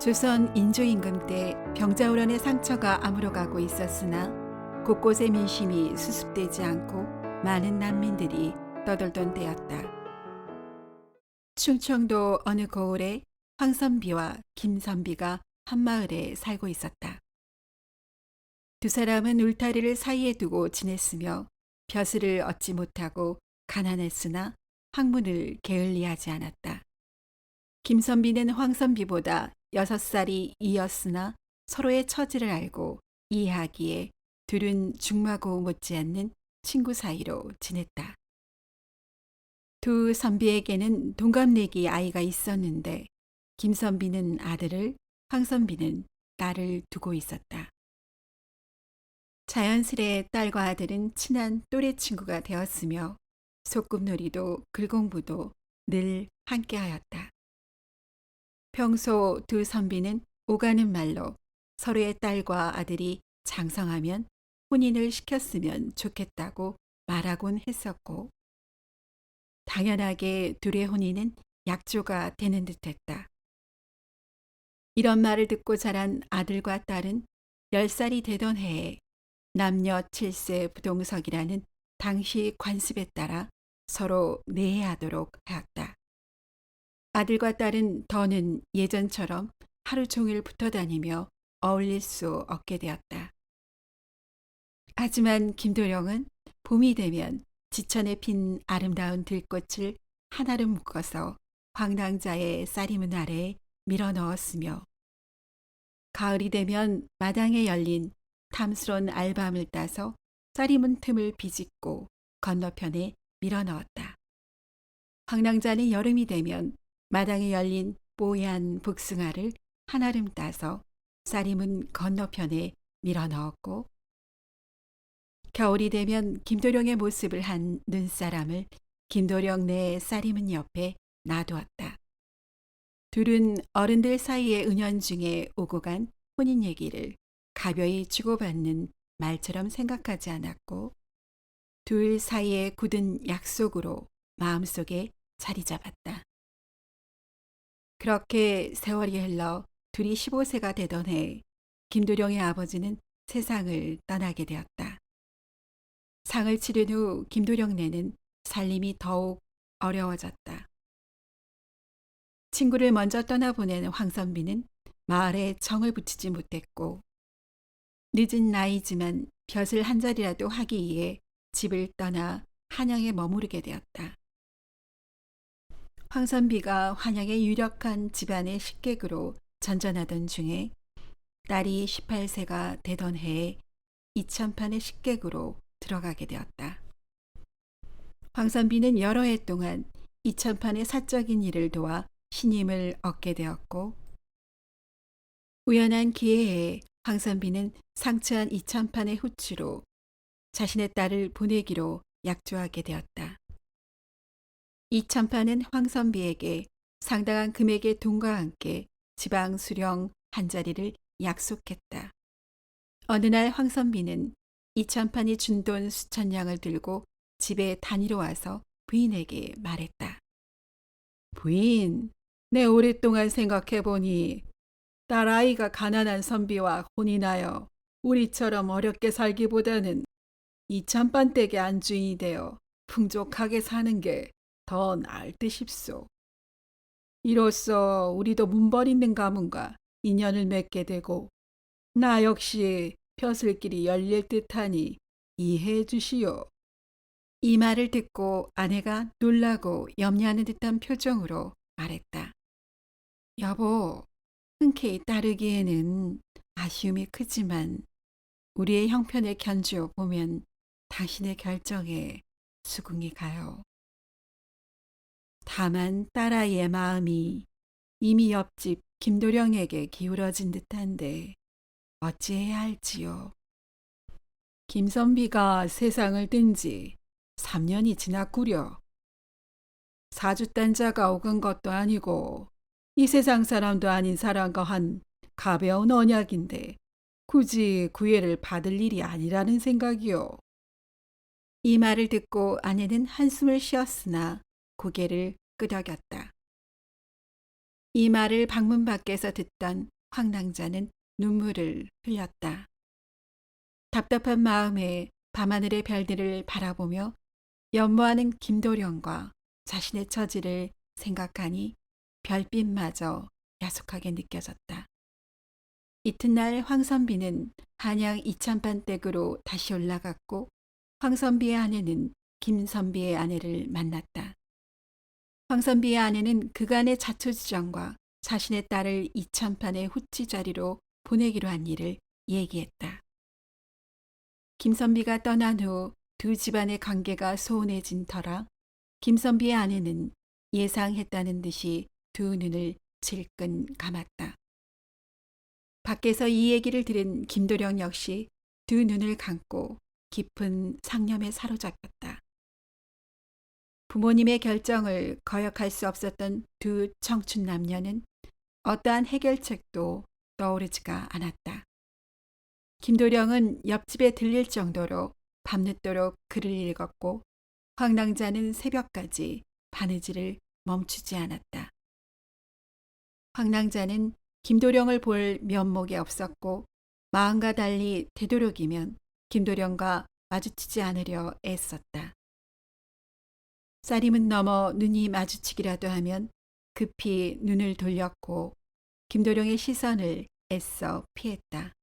조선 인조임금 때 병자호란의 상처가 아물어가고 있었으나 곳곳의 민심이 수습되지 않고 많은 난민들이 떠돌던 때였다. 충청도 어느 고을에 황선비와 김선비가 한 마을에 살고 있었다. 두 사람은 울타리를 사이에 두고 지냈으며 벼슬을 얻지 못하고 가난했으나 학문을 게을리하지 않았다. 김선비는 황선비보다 6살이 이었으나 서로의 처지를 알고 이해하기에 둘은 중마고 못지않는 친구 사이로 지냈다. 두 선비에게는 동갑내기 아이가 있었는데 김선비는 아들을, 황선비는 딸을 두고 있었다. 자연스레 딸과 아들은 친한 또래 친구가 되었으며 소꿉놀이도 글공부도 늘 함께하였다. 평소 두 선비는 오가는 말로 서로의 딸과 아들이 장성하면 혼인을 시켰으면 좋겠다고 말하곤 했었고, 당연하게 둘의 혼인은 약조가 되는 듯했다. 이런 말을 듣고 자란 아들과 딸은 10살이 되던 해에 남녀 7세 부동석이라는 당시 관습에 따라 서로 내해하도록 하였다. 아들과 딸은 더는 예전처럼 하루 종일 붙어 다니며 어울릴 수 없게 되었다. 하지만 김도령은 봄이 되면 지천에 핀 아름다운 들꽃을 하나로 묶어서 황당자의 쌀이문 아래에 밀어 넣었으며, 가을이 되면 마당에 열린 탐스런 알밤을 따서 쌀이문 틈을 비집고 건너편에 밀어 넣었다. 황당자는 여름이 되면 마당에 열린 뽀얀 복숭아를 한아름 따서 쌀이문 건너편에 밀어 넣었고, 겨울이 되면 김도령의 모습을 한 눈사람을 김도령 내 쌀이문 옆에 놔두었다. 둘은 어른들 사이의 은연중에 오고 간 혼인 얘기를 가벼이 주고받는 말처럼 생각하지 않았고, 둘 사이에 굳은 약속으로 마음속에 자리 잡았다. 그렇게 세월이 흘러 둘이 15세가 되던 해 김도령의 아버지는 세상을 떠나게 되었다. 상을 치른 후 김도령네는 살림이 더욱 어려워졌다. 친구를 먼저 떠나보낸 황선비는 마을에 정을 붙이지 못했고, 늦은 나이지만 벼슬 한 자리라도 하기 위해 집을 떠나 한양에 머무르게 되었다. 황선비가 한양의 유력한 집안의 식객으로 전전하던 중에 딸이 18세가 되던 해에 이천판의 식객으로 들어가게 되었다. 황선비는 여러 해 동안 이천판의 사적인 일을 도와 신임을 얻게 되었고, 우연한 기회에 황선비는 상처한 이천판의 후추로 자신의 딸을 보내기로 약조하게 되었다. 이천판은 황선비에게 상당한 금액의 돈과 함께 지방 수령 한 자리를 약속했다. 어느 날 황선비는 이천판이 준 돈 수천 냥을 들고 집에 다니러 와서 부인에게 말했다. 부인, 내 오랫동안 생각해보니 딸아이가 가난한 선비와 혼인하여 우리처럼 어렵게 살기보다는 이천판 댁의 안주인이 되어 풍족하게 사는 게 더 나을 듯 싶소. 이로써 우리도 문벌 있는 가문과 인연을 맺게 되고 나 역시 벼슬길이 열릴 듯하니 이해해 주시오. 이 말을 듣고 아내가 놀라고 염려하는 듯한 표정으로 말했다. 여보, 흔쾌히 따르기에는 아쉬움이 크지만 우리의 형편을 견주어 보면 당신의 결정에 수긍이 가요. 다만 딸아이의 마음이 이미 옆집 김도령에게 기울어진 듯한데 어찌해야 할지요. 김선비가 세상을 뜬 지 3년이 지났구려. 사주단자가 오근 것도 아니고 이 세상 사람도 아닌 사람과 한 가벼운 언약인데 굳이 구애를 받을 일이 아니라는 생각이요. 이 말을 듣고 아내는 한숨을 쉬었으나 고개를 끄덕였다. 이 말을 방문 밖에서 듣던 황낭자는 눈물을 흘렸다. 답답한 마음에 밤하늘의 별들을 바라보며 연모하는 김도령과 자신의 처지를 생각하니 별빛마저 야속하게 느껴졌다. 이튿날 황선비는 한양 이참반 댁으로 다시 올라갔고 황선비의 아내는 김선비의 아내를 만났다. 황선비의 아내는 그간의 자초지정과 자신의 딸을 이참판의 후치 자리로 보내기로 한 일을 얘기했다. 김선비가 떠난 후 두 집안의 관계가 소원해진 터라 김선비의 아내는 예상했다는 듯이 두 눈을 질끈 감았다. 밖에서 이 얘기를 들은 김도령 역시 두 눈을 감고 깊은 상념에 사로잡혔다. 부모님의 결정을 거역할 수 없었던 두 청춘 남녀는 어떠한 해결책도 떠오르지가 않았다. 김도령은 옆집에 들릴 정도로 밤늦도록 글을 읽었고 황낭자는 새벽까지 바느질을 멈추지 않았다. 황낭자는 김도령을 볼 면목이 없었고 마음과 달리 되도록이면 김도령과 마주치지 않으려 애썼다. 쌀임은 넘어 눈이 마주치기라도 하면 급히 눈을 돌렸고 김도령의 시선을 애써 피했다.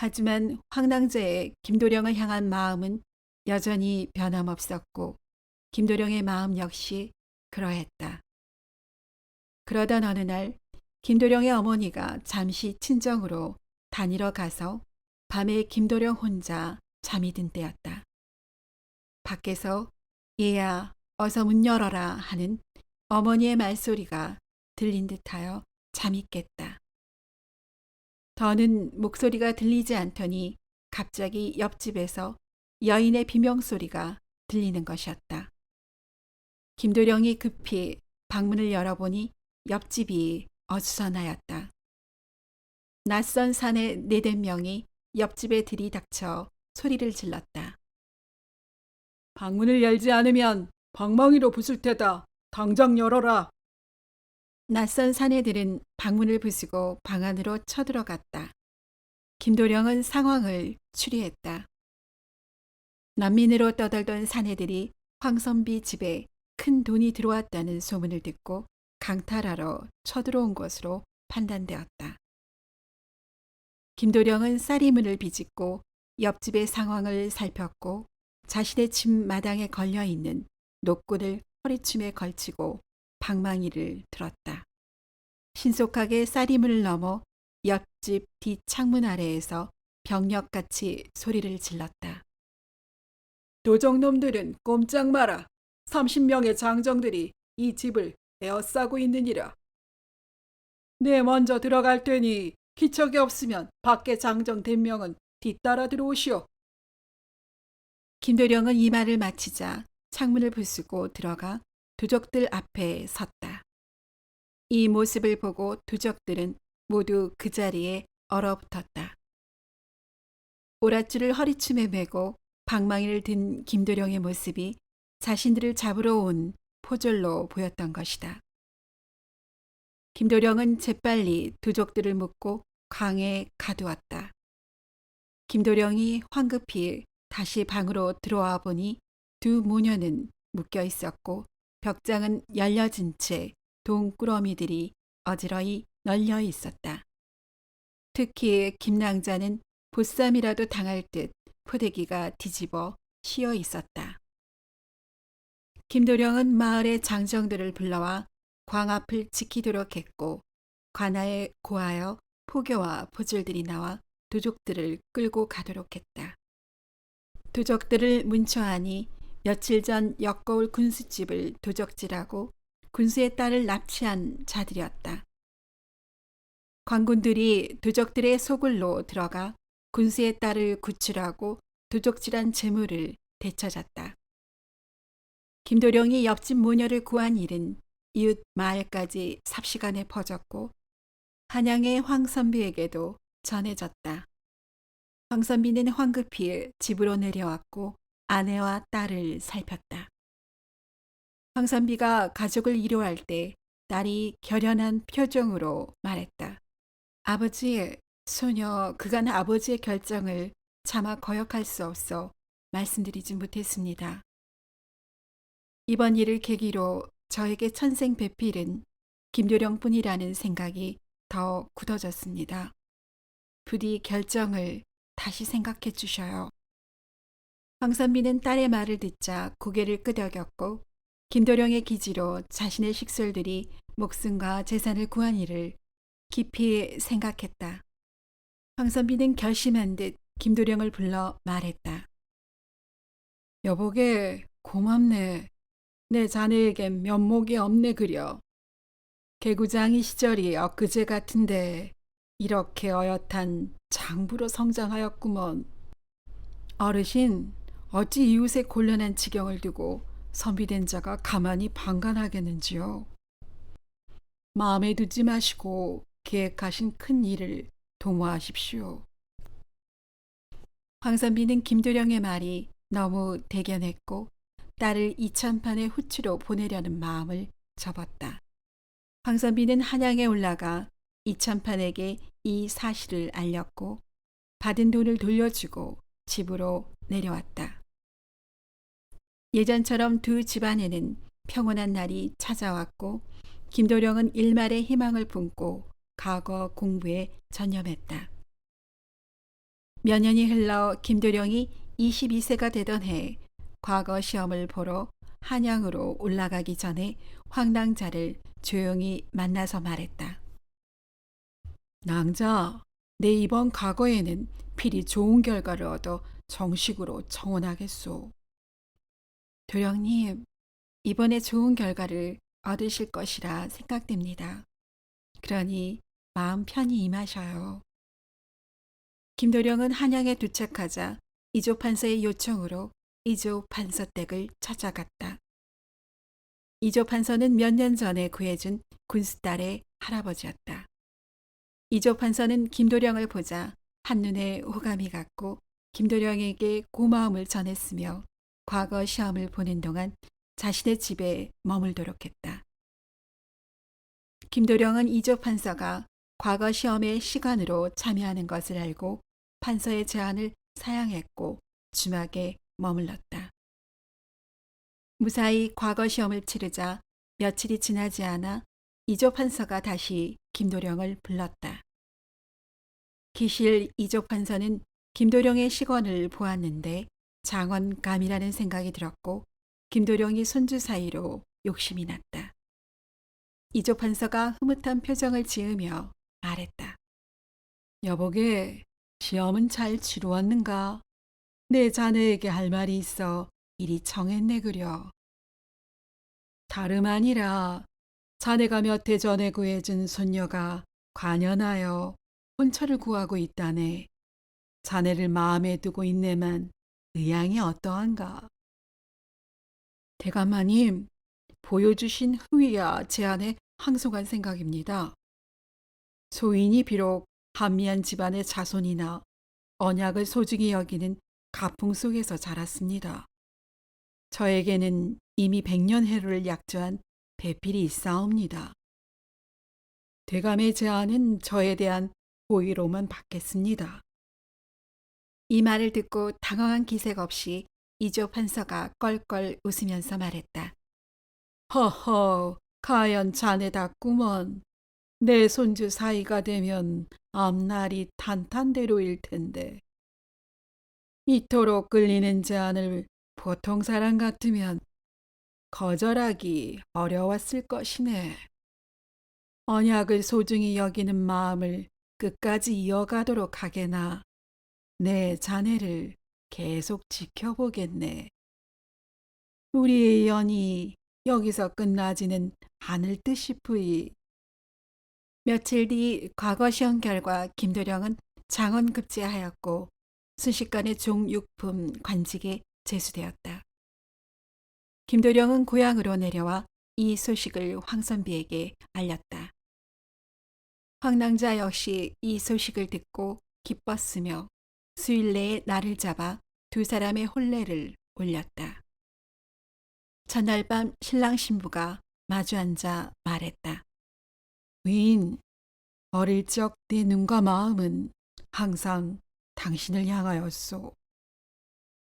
하지만 황낭자의 김도령을 향한 마음은 여전히 변함없었고 김도령의 마음 역시 그러했다. 그러던 어느 날 김도령의 어머니가 잠시 친정으로 다니러 가서 밤에 김도령 혼자 잠이 든 때였다. 밖에서 얘야 어서 문 열어라 하는 어머니의 말소리가 들린 듯하여 잠이 깼다. 더는 목소리가 들리지 않더니 갑자기 옆집에서 여인의 비명소리가 들리는 것이었다. 김도령이 급히 방문을 열어보니 옆집이 어수선하였다. 낯선 사내 4~5명이 옆집에 들이닥쳐 소리를 질렀다. 방문을 열지 않으면 방망이로 부술 테다. 당장 열어라. 낯선 사내들은 방문을 부수고 방 안으로 쳐들어갔다. 김도령은 상황을 추리했다. 난민으로 떠돌던 사내들이 황선비 집에 큰 돈이 들어왔다는 소문을 듣고 강탈하러 쳐들어온 것으로 판단되었다. 김도령은 쌀이문을 비집고 옆집의 상황을 살폈고 자신의 집 마당에 걸려있는 노끈을 허리춤에 걸치고 방망이를 들었다. 신속하게 쌀이문을 넘어 옆집 뒷창문 아래에서 병력같이 소리를 질렀다. 도적놈들은 꼼짝 마라. 30명의 장정들이 이 집을 에워싸고 있느니라. 네 먼저 들어갈 테니 기척이 없으면 밖에 장정 5명은 뒤따라 들어오시오. 김도령은 이 말을 마치자 창문을 부수고 들어가 도적들 앞에 섰다. 이 모습을 보고 도적들은 모두 그 자리에 얼어붙었다. 오랏줄을 허리춤에 메고 방망이를 든 김도령의 모습이 자신들을 잡으러 온 포졸로 보였던 것이다. 김도령은 재빨리 도적들을 묶고 강에 가두었다. 김도령이 황급히 다시 방으로 들어와 보니 두 모녀는 묶여 있었고 벽장은 열려진 채 동꾸러미들이 어지러이 널려 있었다. 특히 김낭자는 보쌈이라도 당할 듯 포대기가 뒤집어 씌어 있었다. 김도령은 마을의 장정들을 불러와 광 앞을 지키도록 했고 관아에 고하여 포교와 포졸들이 나와 도적들을 끌고 가도록 했다. 도적들을 문초하니 며칠 전 역거울 군수집을 도적질하고 군수의 딸을 납치한 자들이었다. 관군들이 도적들의 소굴로 들어가 군수의 딸을 구출하고 도적질한 재물을 되찾았다. 김도령이 옆집 모녀를 구한 일은 이웃 마을까지 삽시간에 퍼졌고 한양의 황선비에게도 전해졌다. 황선비는 황급히 집으로 내려왔고 아내와 딸을 살폈다. 황선비가 가족을 위로할 때 딸이 결연한 표정으로 말했다. 아버지, 소녀 그간 아버지의 결정을 차마 거역할 수 없어 말씀드리지 못했습니다. 이번 일을 계기로 저에게 천생배필은 김도령뿐이라는 생각이 더 굳어졌습니다. 부디 결정을 다시 생각해 주셔요. 황선비는 딸의 말을 듣자 고개를 끄덕였고 김도령의 기지로 자신의 식솔들이 목숨과 재산을 구한 일을 깊이 생각했다. 황선비는 결심한 듯 김도령을 불러 말했다. 여보게 고맙네. 내 자네에겐 면목이 없네 그려. 개구장이 시절이 엊그제 같은데 이렇게 어엿한 장부로 성장하였구먼. 어르신, 어찌 이웃의 곤란한 지경을 두고 선비된 자가 가만히 방관하겠는지요. 마음에 두지 마시고 계획하신 큰 일을 도모하십시오. 황선비는 김도령의 말이 너무 대견했고 딸을 이천판의 후치로 보내려는 마음을 접었다. 황선비는 한양에 올라가 이천판에게 이 사실을 알렸고 받은 돈을 돌려주고 집으로 내려왔다. 예전처럼 두 집안에는 평온한 날이 찾아왔고 김도령은 일말의 희망을 품고 과거 공부에 전념했다. 몇 년이 흘러 김도령이 22세가 되던 해 과거 시험을 보러 한양으로 올라가기 전에 황낭자를 조용히 만나서 말했다. 낭자, 내 이번 과거에는 필히 좋은 결과를 얻어 정식으로 청혼하겠소. 도령님, 이번에 좋은 결과를 얻으실 것이라 생각됩니다. 그러니 마음 편히 임하셔요. 김도령은 한양에 도착하자 이조 판서의 요청으로 이조 판서댁을 찾아갔다. 이조 판서는 몇 년 전에 구해준 군수딸의 할아버지였다. 이조 판서는 김도령을 보자 한눈에 호감이 갔고 김도령에게 고마움을 전했으며 과거 시험을 보는 동안 자신의 집에 머물도록 했다. 김도령은 이조 판서가 과거 시험에 시간으로 참여하는 것을 알고 판서의 제안을 사양했고 주막에 머물렀다. 무사히 과거 시험을 치르자 며칠이 지나지 않아 이조 판서가 다시 김도령을 불렀다. 기실 이조 판서는 김도령의 시건을 보았는데 장원감이라는 생각이 들었고 김도령이 손주 사이로 욕심이 났다. 이조 판서가 흐뭇한 표정을 지으며 말했다. 여보게, 시험은 잘 치루었는가? 내 자네에게 할 말이 있어 이리 청했네 그려. 다름 아니라 자네가 몇 해 전에 구해준 손녀가 관연하여 혼처를 구하고 있다네. 자네를 마음에 두고 있네만 의향이 어떠한가? 대감마님, 보여주신 후위와 제안에 항속한 생각입니다. 소인이 비록 한미한 집안의 자손이나 언약을 소중히 여기는 가풍 속에서 자랐습니다. 저에게는 이미 100년 해로를 약조한 배필이 있사옵니다. 대감의 제안은 저에 대한 호의로만 받겠습니다. 이 말을 듣고 당황한 기색 없이 이조 판서가 껄껄 웃으면서 말했다. 허허, 가연 자네답구먼. 내 손주 사이가 되면 앞날이 탄탄대로일 텐데. 이토록 끌리는 제안을 보통 사람 같으면 거절하기 어려웠을 것이네. 언약을 소중히 여기는 마음을 끝까지 이어가도록 하게나 내 자네를 계속 지켜보겠네. 우리의 연이 여기서 끝나지는 않을 듯 싶으이. 며칠 뒤 과거 시험 결과 김도령은 장원급제하였고 순식간에 종육품 관직에 제수되었다. 김도령은 고향으로 내려와 이 소식을 황선비에게 알렸다. 황낭자 역시 이 소식을 듣고 기뻤으며 수일 내에 날을 잡아 두 사람의 혼례를 올렸다. 전날 밤 신랑 신부가 마주 앉아 말했다. 부인, 어릴 적 내 눈과 마음은 항상 당신을 향하였소.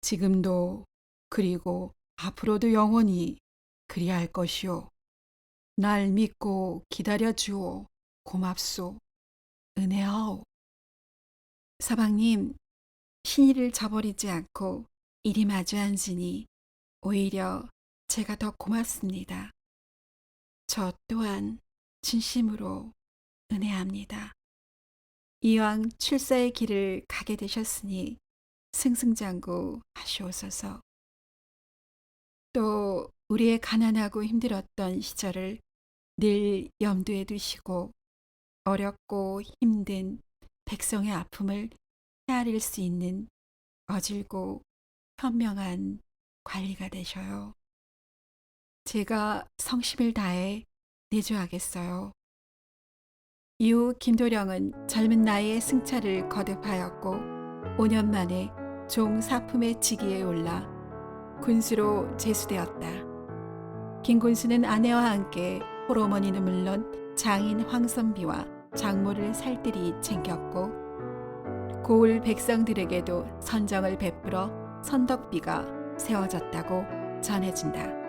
지금도 그리고 앞으로도 영원히 그리할 것이오. 날 믿고 기다려 주오. 고맙소. 은혜하오. 서방님, 신의를 저버리지 않고 이리 마주 앉으니 오히려 제가 더 고맙습니다. 저 또한 진심으로 은혜합니다. 이왕 출사의 길을 가게 되셨으니 승승장구 하시옵소서. 또 우리의 가난하고 힘들었던 시절을 늘 염두에 두시고 어렵고 힘든 백성의 아픔을 헤아릴 수 있는 어질고 현명한 관리가 되셔요. 제가 성심을 다해 내조하겠어요. 이후 김도령은 젊은 나이에 승차를 거듭하였고 5년 만에 종 사품의 직위에 올라 군수로 제수되었다. 김군수는 아내와 함께 홀어머니는 물론 장인 황선비와 장모를 살뜰히 챙겼고 고을 백성들에게도 선정을 베풀어 선덕비가 세워졌다고 전해진다.